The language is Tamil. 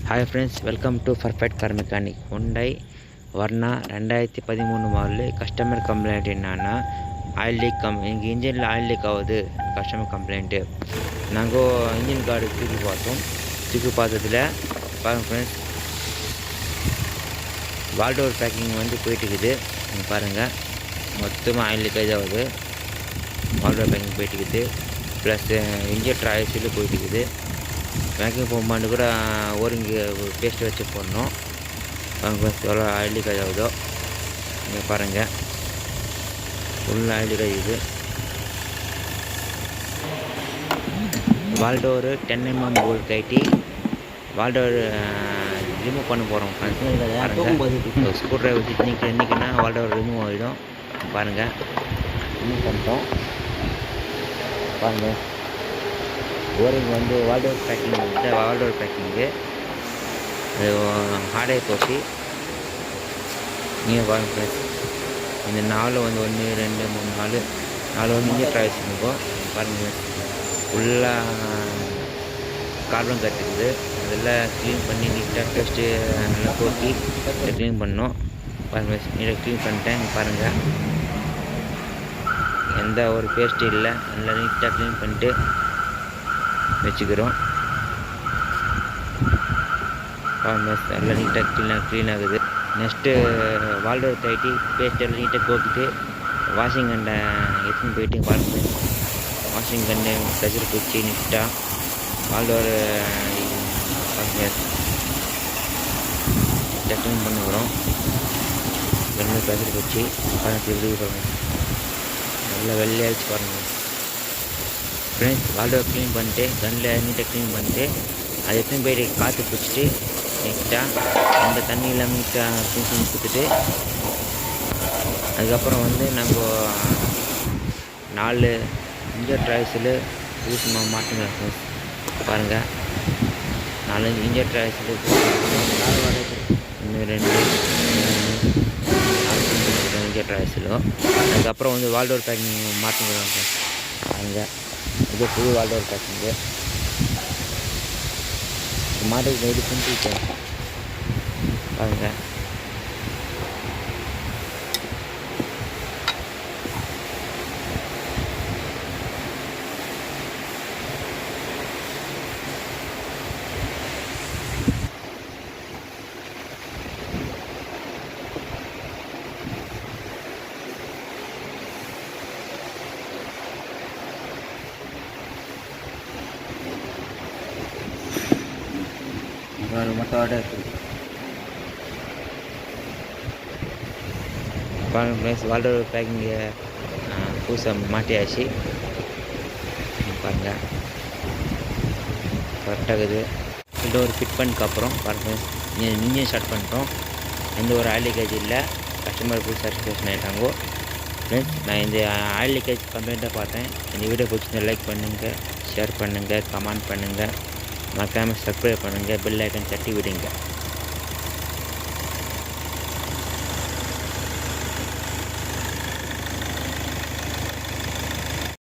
Hi friends, welcome to perfect car mechanic. Hyundai Verna 2013 model. Customer complaint என்னன்னா ஆயில் லீக் எங்கள் இன்ஜினில் ஆயில் லீக் ஆகுது. Customer complaint. நாங்கள் இன்ஜின் கார்டு தூக்கி பார்த்தோம். தூக்கி பார்த்ததில் பாருங்கள் ஃப்ரெண்ட்ஸ், வால்டோர் பேக்கிங் போயிட்டுருக்குது. நீங்கள் பாருங்கள், மொத்தமாக ஆயில் லீக்கேஜ் ஆகுது. வால்டோர் பேக்கிங் போயிட்டுருக்குது. ப்ளஸ் இன்ஜெக்டர் ஆயில் போயிட்டுருக்குது. பேக்கிங் போகும்போது கூட ஓரிங்க பேஸ்ட் வச்சு போடணும். எவ்வளோ ஆயில் லீக்கேஜ் ஆகுதோ நீங்கள் பாருங்கள். ஃபுல் ஆயில் லீக்கேஜ் இது. வால்டோரு 10 mm போல்ட் கட்டி வால்டோர் ரிமூவ் பண்ண போகிறோம். பாருங்கள், ஸ்க்ரூ ட்ரைவர் வச்சு நிற்கினா வால்டோர் ரிமூவ் ஆகிடும். பாருங்கள், ரிமூவ் பண்ணிட்டோம். பாருங்கள், ஓரிங் வால்டோர் பேக்கிங்கு அது ஹார்டாகி போச்சு. நீங்கள் பாருங்கள் ஃப்ரெண்ட்ஸ், இந்த 4 1 2 3 4 இன்ஜெக்டர் ஆகிடுச்சுருக்கோம். பாருங்கள், ஃபுல்லாக கார்பன் கட்டுக்குது. அதெல்லாம் க்ளீன் பண்ணி நீட்டாக டெஸ்ட்டு நல்லா போட்டி க்ளீன் பண்ணோம். பாருங்கள், நீட்டாக க்ளீன் பண்ணிட்டேன். பாருங்கள், எந்த ஒரு பேஸ்ட்டும் இல்லை. நல்லா நீட்டாக க்ளீன் பண்ணிட்டு வச்சுக்கிறோம். நல்லா நீட்டாக க்ளீன் ஆகுது. நெக்ஸ்ட்டு வால்டோர் கட்டி பேஸ்ட் எல்லாம் நீட்டாக கோக்கிட்டு வாஷிங் கண்டை எடுத்துன்னு போயிட்டு பாருங்கள். வாஷிங் கண்டை ப்ரெஷர் குச்சி நீட்டாக வால்டோர் நீட்டாக க்ளீன் பண்ணுகிறோம். வெள்ளை ப்ரெஷர் குச்சி பாருங்கள், நல்லா வெள்ளையாச்சு பாருங்கள் ஃப்ரெண்ட்ஸ். வால்டோர் க்ளீன் பண்ணிட்டு கன்னில் நீட்டாக க்ளீன் பண்ணிட்டு அதை எடுத்துன்னு போய்ட்டு காற்று பிடிச்சிட்டு நீட்டாக அந்த தண்ணி இல்லாமல் நீட்டாக க்ளீன் கொடுத்துட்டு அதுக்கப்புறம் நம்ம 4 இன்ஜெக்டர் ஆயில்ஸில் புதுசு மாட்டுங்க ஃப்ரெண்ட்ஸ். பாருங்கள், 4 இன்ஜெக்டர் ஆயில்ஸில் 1 2 4 இன்ஜெக்டர் ஆயில்ஸிலும் அதுக்கப்புறம் வால்டோர் பேக்கிங் மாட்டுங்கிறோம் ஃப்ரெண்ட்ஸ். பாருங்கள், இது புது வால்டோர் பேக்கிங்கு. மாட்டுக்கு இது பண்ணிட்டேன். பாருங்கள், மட்டும் இருக்குது. பாருங்கள், வால்டோர் பேக்கிங்கு புதுசாக மாட்டியாச்சு. பாருங்கள், கரெக்டாகுது. டோர் ஃபிட் பண்ணதுக்கப்புறம் பாருங்கள், இன்ஜின் ஸ்டார்ட் பண்ணிட்டோம். எந்த ஒரு ஆயில் லீக்கேஜ் இல்லை. கஸ்டமர் ஃபுல் சாட்டிஸ்ஃபேக்ஷன் ஆகிட்டாங்கோ ஃப்ரெண்ட்ஸ். நான் இந்த ஆயில் லீக்கேஜ் கம்ப்ளைண்ட்டாக பார்த்தேன். இந்த வீடியோ பிடிச்சிருந்தா லைக் பண்ணுங்கள், ஷேர் பண்ணுங்கள், கமெண்ட் பண்ணுங்கள், மறக்காமல் சப்ஸ்கிரைப் பண்ணுங்கள், பெல் ஐக்கன் தட்டி விடுங்க.